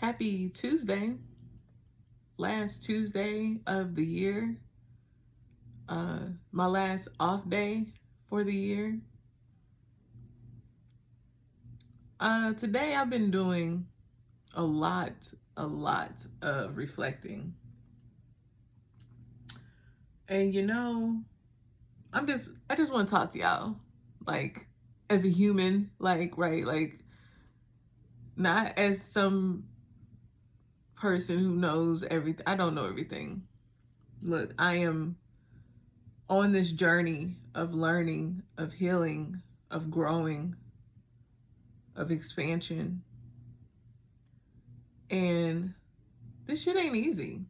Happy Tuesday, last Tuesday of the year, my last off day for the year. Today I've been doing a lot of reflecting. And I just want to talk to y'all, like, as a human, like, right, like, not as some person who knows everything. I don't know everything. Look, I am on this journey of learning, of healing, of growing, of expansion. And this shit ain't easy.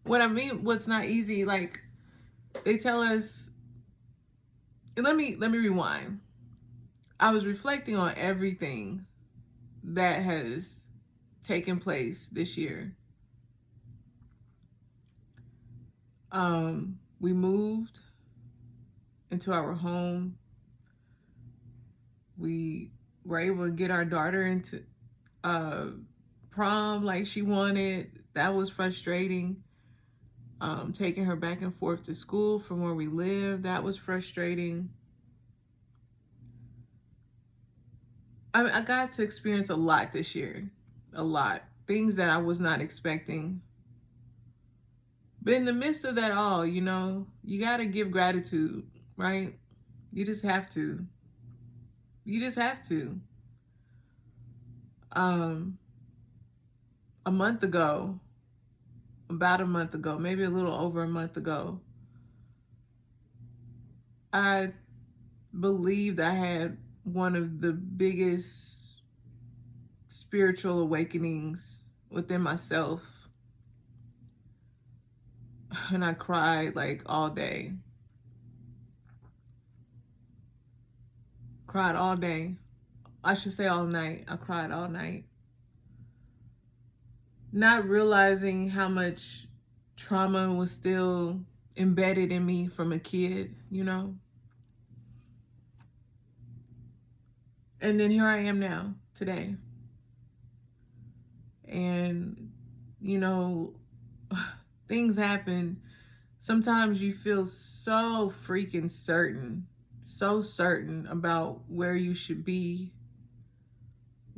What's not easy, like they tell us, let me rewind. I was reflecting on everything that has taken place this year. We moved into our home. We were able to get our daughter into prom like she wanted. That was frustrating. Taking her back and forth to school from where we live, that was frustrating. I got to experience a lot this year. A lot. Things that I was not expecting. But in the midst of that all, you got to give gratitude, right? You just have to. You just have to. A month ago, about a month ago, maybe a little over a month ago, I believed I had one of the biggest spiritual awakenings within myself. And I cried like all day. Cried all day. I should say all night. I cried all night. Not realizing how much trauma was still embedded in me from a kid, And then here I am now, today. And, things happen. Sometimes you feel so freaking certain, so certain about where you should be,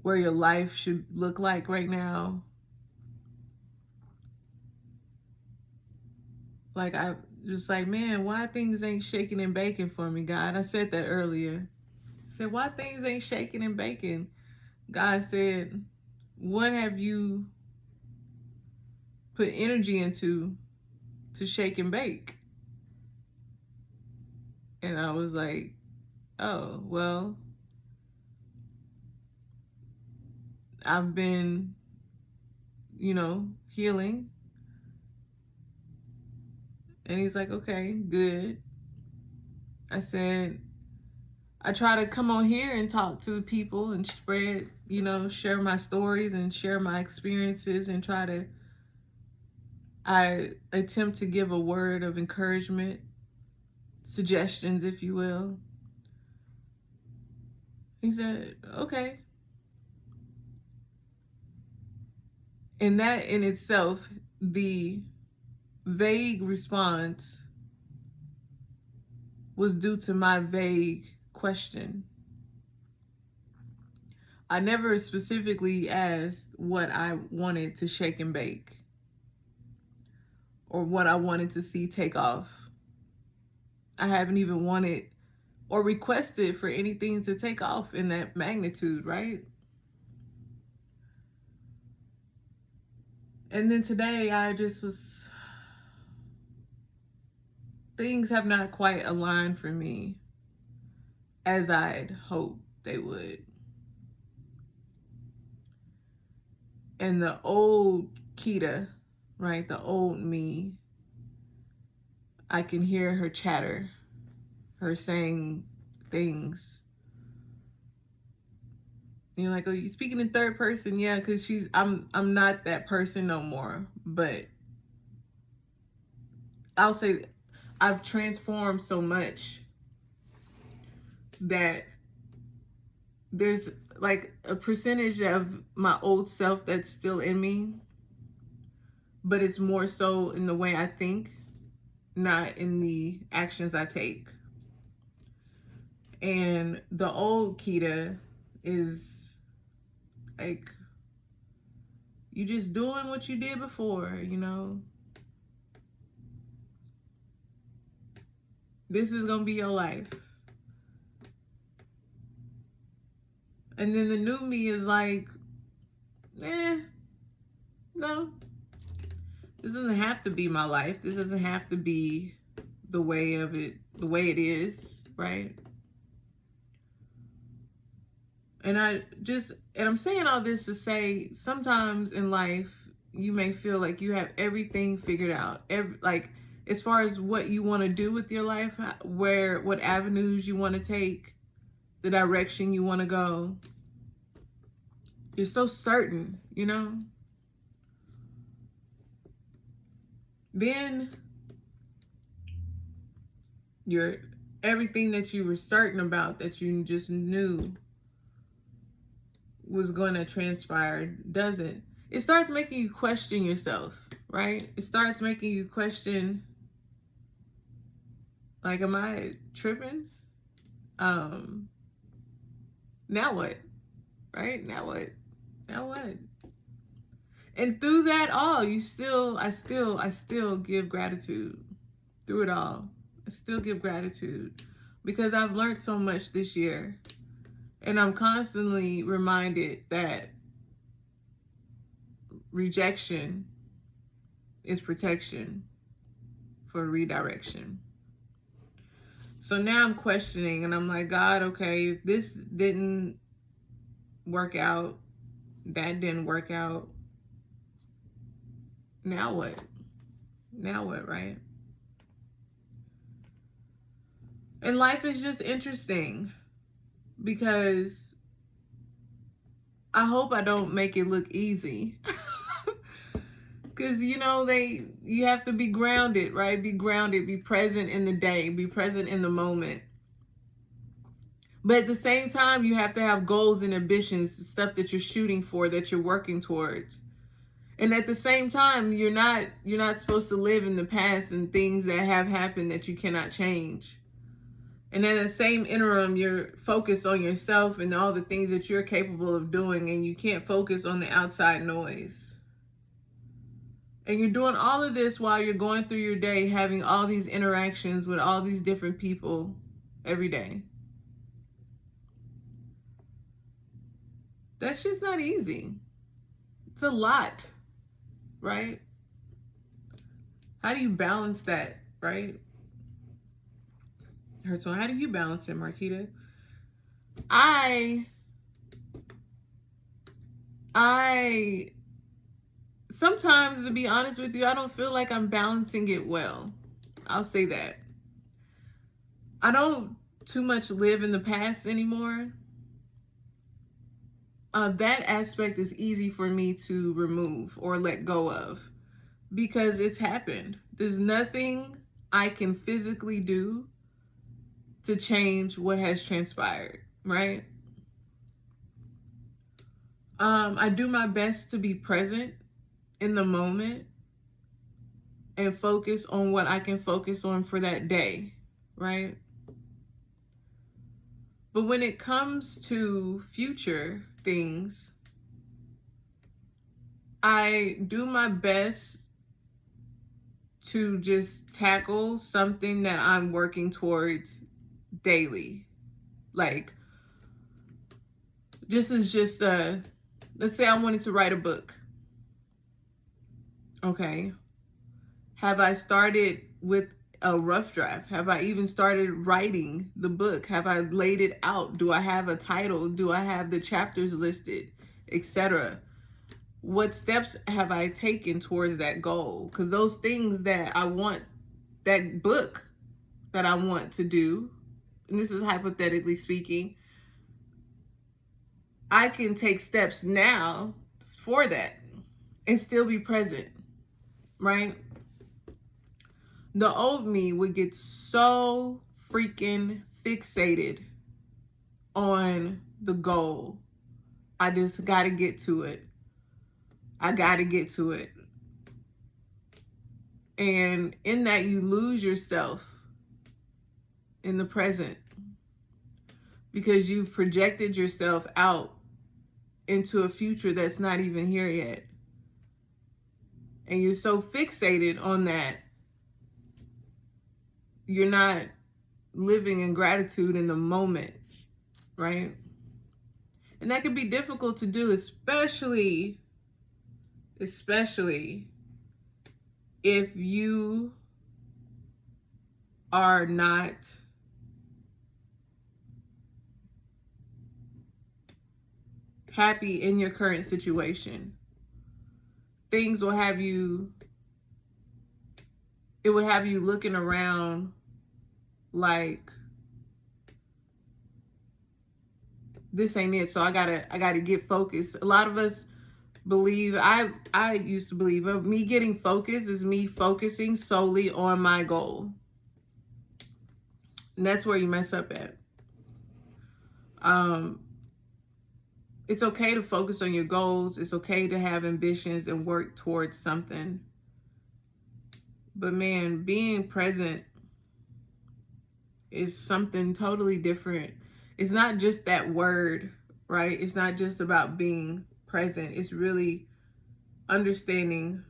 where your life should look like right now. Like, I just like, man, why things ain't shaking and baking for me, God? I said that earlier. I said, why things ain't shaking and baking? God said, what have you put energy into to shake and bake? And I was like, oh, well, I've been, healing. And he's like, okay, good. I said, I try to come on here and talk to the people and spread, share my stories and share my experiences and I attempt to give a word of encouragement, suggestions, if you will. He said, okay. And that in itself, the vague response was due to my vague question. I never specifically asked what I wanted to shake and bake or what I wanted to see take off. I haven't even wanted or requested for anything to take off in that magnitude, right? And then today things have not quite aligned for me as I'd hoped they would. And the old Kita, right, the old me, I can hear her chatter, her saying things. You're like, oh, you speaking in third person? Yeah, because I'm not that person no more. But I'll say I've transformed so much that there's like a percentage of my old self that's still in me, but it's more so in the way I think, not in the actions I take. And the old Keita is like, you just doing what you did before, you know? This is gonna be your life. And then the new me is like, no, this doesn't have to be my life. This doesn't have to be the way it is, right? And I'm saying all this to say, sometimes in life, you may feel like you have everything figured out. Like, as far as what you want to do with your life, what avenues you want to take, the direction you want to go. You're so certain, you know? Then everything that you were certain about, that you just knew was going to transpire, doesn't. It starts making you question yourself, right? It starts making you question, like, am I tripping? Now what? Right? Now what? And through that all, I still give gratitude through it all. I still give gratitude because I've learned so much this year. And I'm constantly reminded that rejection is protection for redirection. So now I'm questioning, and I'm like, God, okay, if this didn't work out, that didn't work out, now what? Now what, right? And life is just interesting because I hope I don't make it look easy. Because, you know, you have to be grounded, right? Be grounded, be present in the day, be present in the moment. But at the same time, you have to have goals and ambitions, stuff that you're shooting for, that you're working towards. And at the same time, you're not supposed to live in the past and things that have happened that you cannot change. And in the same interim, you're focused on yourself and all the things that you're capable of doing, and you can't focus on the outside noise. And you're doing all of this while you're going through your day, having all these interactions with all these different people every day. That's just not easy. It's a lot, right? How do you balance that, right? Hurts. How do you balance it, Marquita? I sometimes, to be honest with you, I don't feel like I'm balancing it well. I'll say that. I don't too much live in the past anymore. That aspect is easy for me to remove or let go of because it's happened. There's nothing I can physically do to change what has transpired, right? I do my best to be present in the moment and focus on what I can focus on for that day, right? But when it comes to future things, I do my best to just tackle something that I'm working towards daily. Like, let's say I wanted to write a book. Okay. Have I started with a rough draft? Have I even started writing the book? Have I laid it out? Do I have a title? Do I have the chapters listed, etc.? What steps have I taken towards that goal? Because those things that I want, that book that I want to do, and this is hypothetically speaking, I can take steps now for that and still be present, right? The old me would get so freaking fixated on the goal I just got to get to it. I got to get to it. And in that, you lose yourself in the present because you've projected yourself out into a future that's not even here yet. And you're so fixated on that, you're not living in gratitude in the moment, right? And that can be difficult to do, especially if you are not happy in your current situation. Things will have you, it would have you looking around like, this ain't it, so I gotta get focused. A lot of us believe, I used to believe, me getting focused is me focusing solely on my goal. And that's where you mess up at. It's okay to focus on your goals. It's okay to have ambitions and work towards something. But man, being present is something totally different. It's not just that word, right? It's not just about being present. It's really understanding,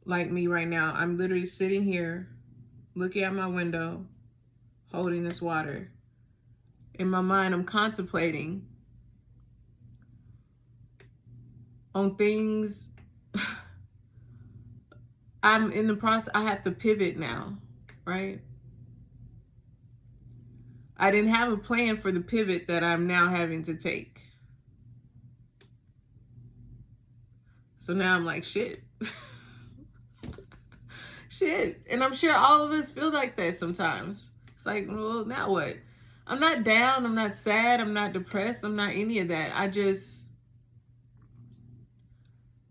like me right now. I'm literally sitting here, looking at my window, holding this water. In my mind, I'm contemplating on things. I'm in the process. I have to pivot now, right? I didn't have a plan for the pivot that I'm now having to take. So now I'm like, shit. Shit. And I'm sure all of us feel like that sometimes. It's like, well, now what? I'm not down. I'm not sad. I'm not depressed. I'm not any of that.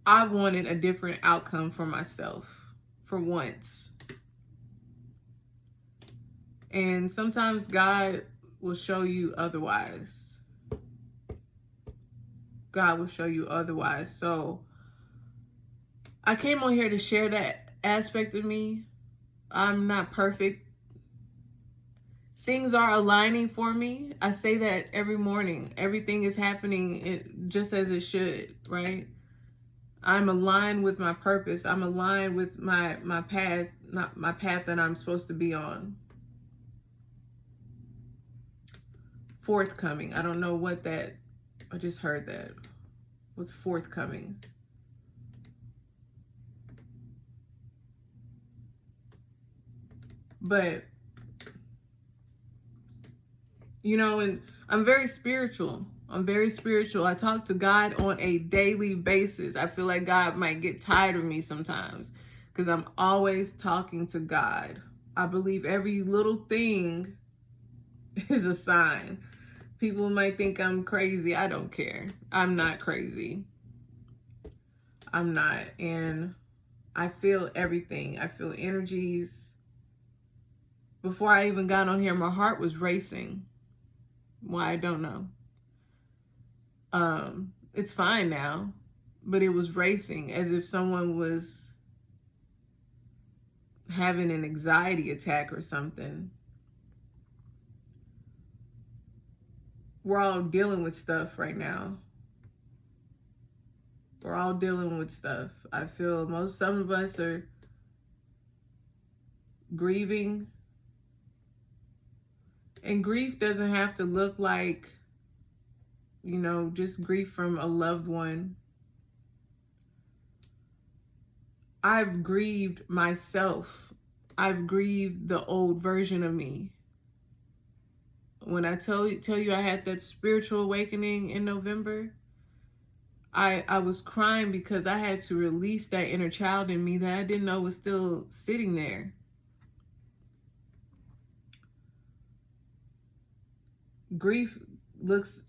I wanted a different outcome for myself for once. And sometimes God will show you otherwise. God will show you otherwise. So I came on here to share that aspect of me. I'm not perfect. Things are aligning for me. I say that every morning. Everything is happening just as it should, right? I'm aligned with my purpose. I'm aligned with my path, not my path that I'm supposed to be on. Forthcoming. I don't know what that, I just heard that. What's forthcoming? But, you know, and I'm very spiritual. I talk to God on a daily basis. I feel like God might get tired of me sometimes because I'm always talking to God. I believe every little thing is a sign. People might think I'm crazy. I don't care. I'm not crazy. I'm not. And I feel everything. I feel energies. Before I even got on here, my heart was racing. Why, I don't know. It's fine now, but it was racing as if someone was having an anxiety attack or something. We're all dealing with stuff right now. We're all dealing with stuff. I feel some of us are grieving. And grief doesn't have to look like, you know, just grief from a loved one. I've grieved myself. I've grieved the old version of me. When I tell you I had that spiritual awakening in November, I was crying because I had to release that inner child in me that I didn't know was still sitting there. Grief looks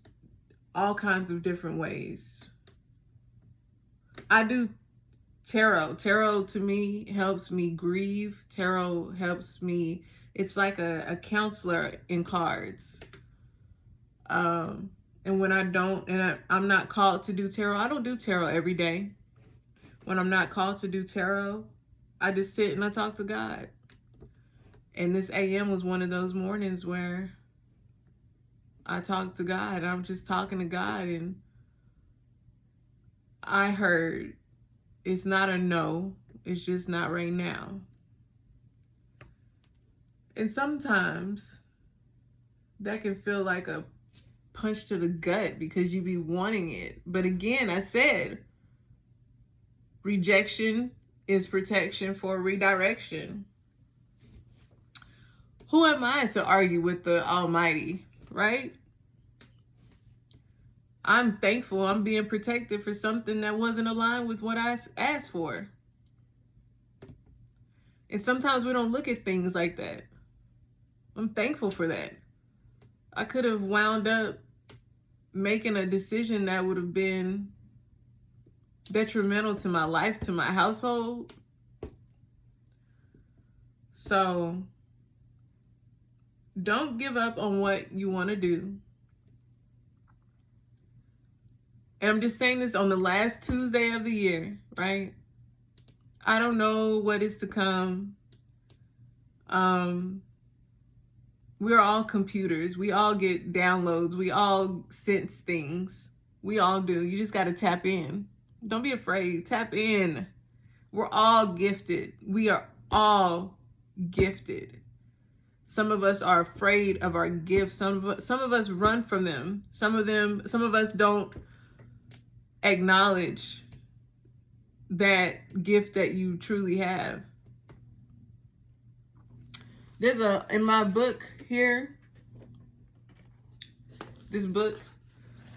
all kinds of different ways. I do tarot. Tarot to me helps me grieve. Tarot helps me, it's like a counselor in cards. And when I don't, and I'm not called to do tarot, I don't do tarot every day. When I'm not called to do tarot, I just sit and I talk to God. And this AM was one of those mornings where I talked to God. I'm just talking to God, and I heard, it's not a no, it's just not right now. And sometimes that can feel like a punch to the gut because you be wanting it. But again, I said, rejection is protection for redirection. Who am I to argue with the Almighty, right? I'm thankful I'm being protected for something that wasn't aligned with what I asked for. And sometimes we don't look at things like that. I'm thankful for that. I could have wound up making a decision that would have been detrimental to my life, to my household. So don't give up on what you want to do. And I'm just saying this on the last Tuesday of the year, right? I don't know what is to come. We're all computers. We all get downloads. We all sense things. We all do. You just got to tap in. Don't be afraid. Tap in. We're all gifted. We are all gifted. Some of us are afraid of our gifts. Some of us run from them. Some of us don't acknowledge that gift that you truly have. There's in my book here, this book,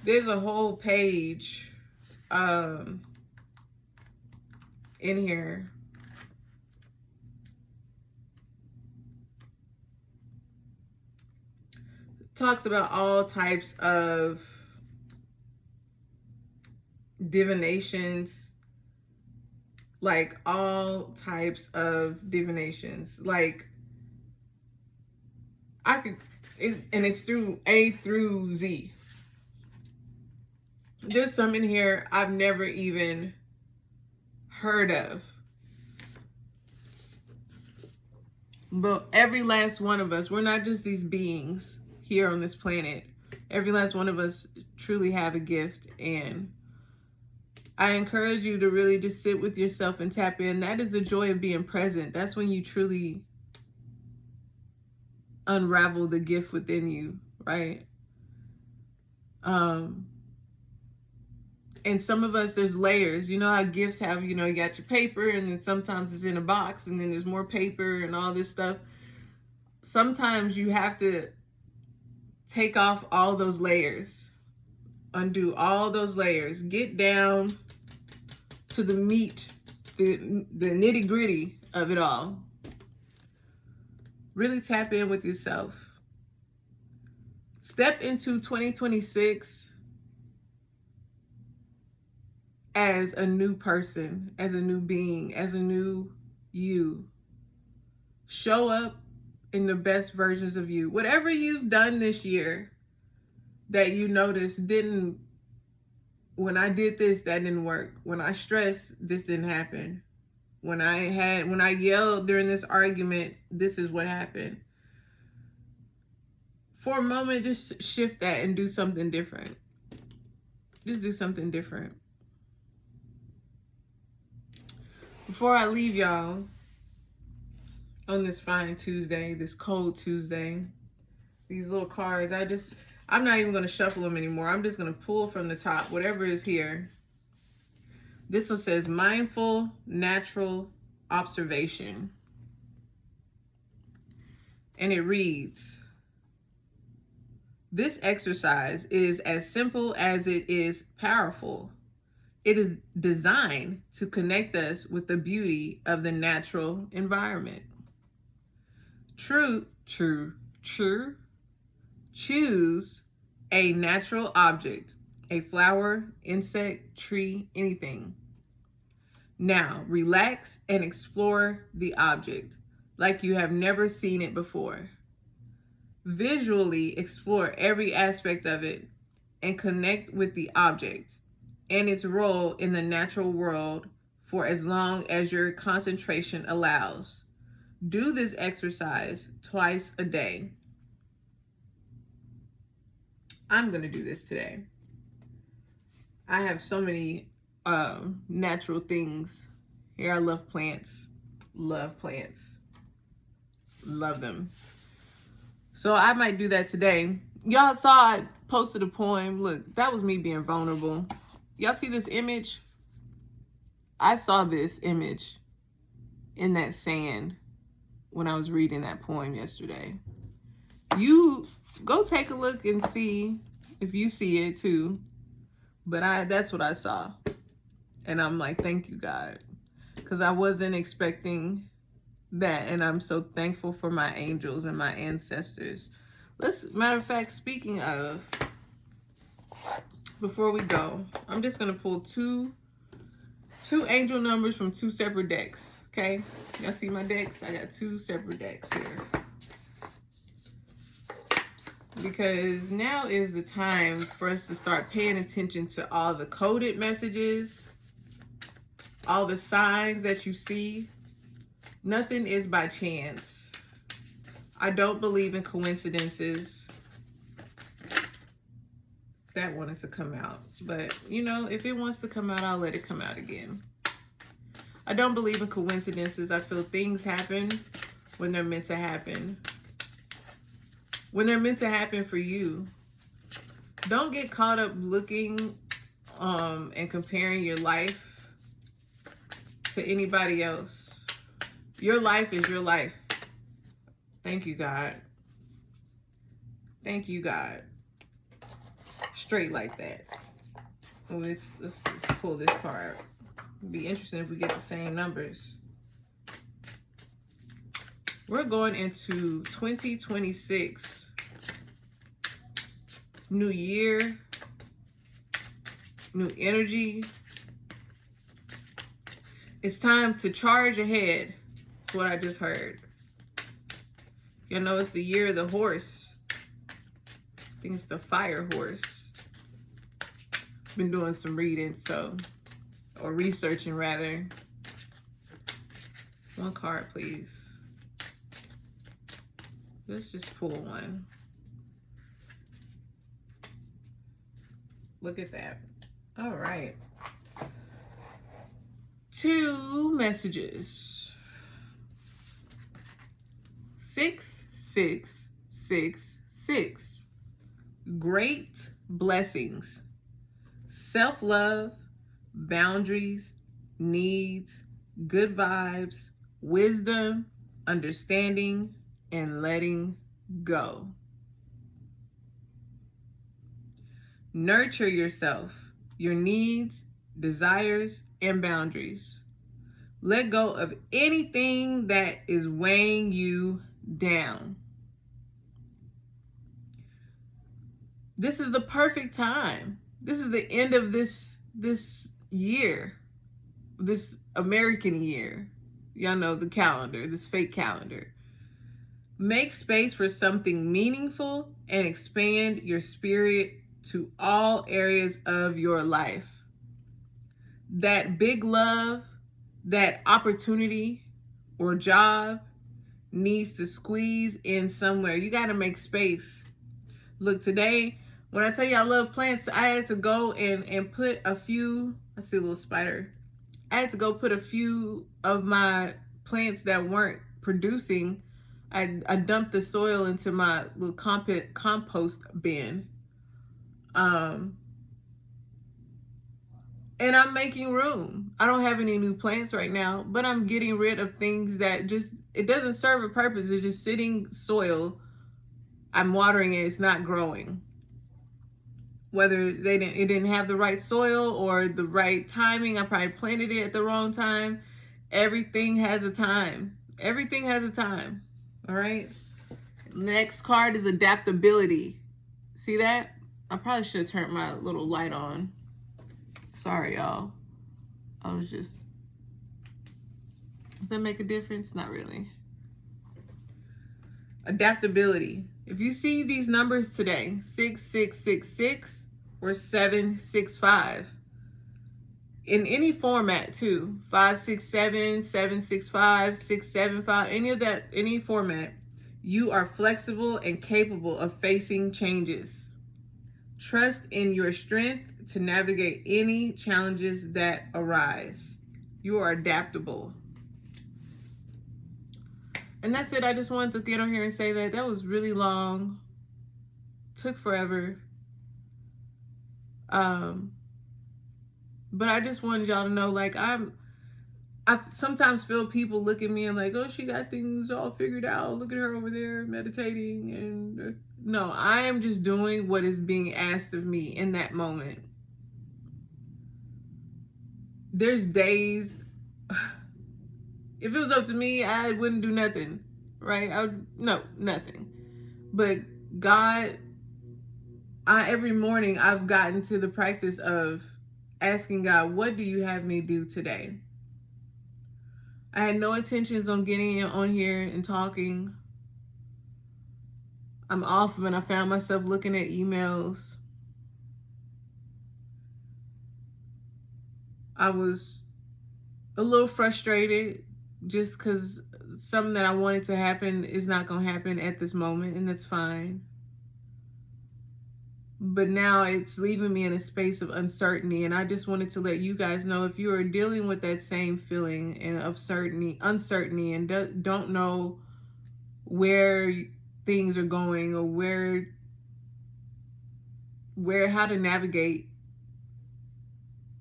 there's a whole page in here. Talks about all types of divinations, like all types of divinations. Like and it's through A through Z. There's some in here I've never even heard of. But every last one of us, we're not just these beings here on this planet. Every last one of us truly have a gift, and I encourage you to really just sit with yourself and tap in. That is the joy of being present. That's when you truly unravel the gift within you, right? And some of us, there's layers. You know how gifts have, you got your paper, and then sometimes it's in a box, and then there's more paper and all this stuff. Sometimes you have to take off all those layers, undo all those layers, get down to the meat, the nitty gritty of it all. Really tap in with yourself. Step into 2026 as a new person, as a new being, as a new you. Show up in the best versions of you. Whatever you've done this year that you noticed when I did this, that didn't work. When I stressed, this didn't happen. When I yelled during this argument, this is what happened. For a moment, just shift that and do something different. Just do something different. Before I leave y'all on this fine Tuesday, this cold Tuesday, these little cards, I'm not even going to shuffle them anymore. I'm just going to pull from the top, whatever is here. This one says mindful, natural observation. And it reads, this exercise is as simple as it is powerful. It is designed to connect us with the beauty of the natural environment. Choose a natural object, a flower, insect, tree, anything. Now, relax and explore the object like you have never seen it before. Visually explore every aspect of it and connect with the object and its role in the natural world for as long as your concentration allows. Do this exercise twice a day. I'm going to do this today. I have so many natural things here. I love plants. Love plants. Love them. So I might do that today. Y'all saw I posted a poem. Look, that was me being vulnerable. Y'all see this image? I saw this image in that sand when I was reading that poem yesterday. You go take a look and see if you see it too. But that's what I saw. And I'm like, thank you, God. Because I wasn't expecting that. And I'm so thankful for my angels and my ancestors. Matter of fact, speaking of, before we go, I'm just going to pull two angel numbers from two separate decks. Okay? Y'all see my decks? I got two separate decks here. Because now is the time for us to start paying attention to all the coded messages, all the signs that you see. Nothing is by chance. I don't believe in coincidences. That wanted to come out. But, you know, if it wants to come out, I'll let it come out again. I don't believe in coincidences. I feel things happen when they're meant to happen. When they're meant to happen for you. Don't get caught up looking and comparing your life to anybody else. Your life is your life. Thank you, God. Thank you, God. Straight like that. Well, let's pull this card. It'd be interesting if we get the same numbers. We're going into 2026. New year. New energy. It's time to charge ahead. That's what I just heard. You know, it's the year of the horse. I think it's the fire horse. Been doing some reading, or researching rather. One card, please. Let's just pull one. Look at that. All right. 2 messages. 6666. Great blessings. Self-love, boundaries, needs, good vibes, wisdom, understanding, and letting go. Nurture yourself, your needs, desires, and boundaries. Let go of anything that is weighing you down. This is the perfect time. This is the end of this year, this American year. Y'all know the calendar, this fake calendar. Make space for something meaningful and expand your spirit to all areas of your life. That big love, that opportunity or job needs to squeeze in somewhere. You got to make space. Look, today, when I tell you I love plants, I had to go and put a few, I see a little spider. I had to go put a few of my plants that weren't producing. I dumped the soil into my little compost bin. And I'm making room. I don't have any new plants right now, but I'm getting rid of things that it doesn't serve a purpose. It's just sitting soil. I'm watering it, it's not growing. Whether it didn't have the right soil or the right timing, I probably planted it at the wrong time. Everything has a time. Everything has a time. All right. Next card is adaptability. See that? I probably should have turned my little light on. Sorry, y'all. Does that make a difference? Not really. Adaptability. If you see these numbers today, 6666, or 765. In any format too. 567, 765, 675, any of that, any format. You are flexible and capable of facing changes. Trust in your strength to navigate any challenges that arise. You are adaptable. And that's it. I just wanted to get on here and say that. That was really long. Took forever. But I just wanted y'all to know, like, I sometimes feel people look at me and like, oh, she got things all figured out. Look at her over there meditating. And no, I am just doing what is being asked of me in that moment. There's days, if it was up to me, I wouldn't do nothing, right? Nothing. But God, every morning I've gotten to the practice of asking God, what do you have me do today? I had no intentions on getting on here and talking. I'm off when I found myself looking at emails. I was a little frustrated just because something that I wanted to happen is not going to happen at this moment, and that's fine. But now it's leaving me in a space of uncertainty, and I just wanted to let you guys know, if you are dealing with that same feeling and of uncertainty, and don't know where things are going or how to navigate,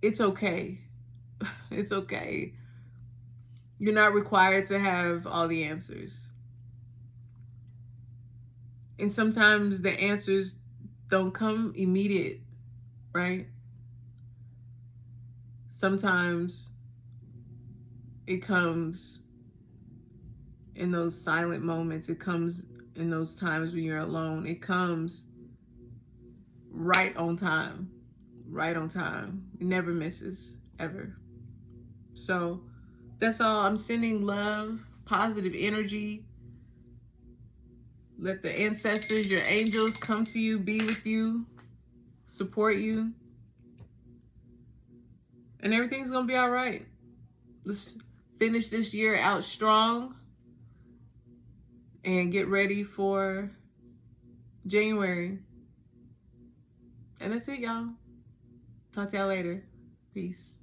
it's okay. It's okay. You're not required to have all the answers. And sometimes the answers don't come immediate, right? Sometimes it comes in those silent moments. It comes in those times when you're alone. It comes right on time. Right on time. It never misses, ever. So that's all. I'm sending love, positive energy. Let the ancestors, your angels, come to you, be with you, support you. And everything's going to be all right. Let's finish this year out strong and get ready for January. And that's it, y'all. Talk to y'all later. Peace.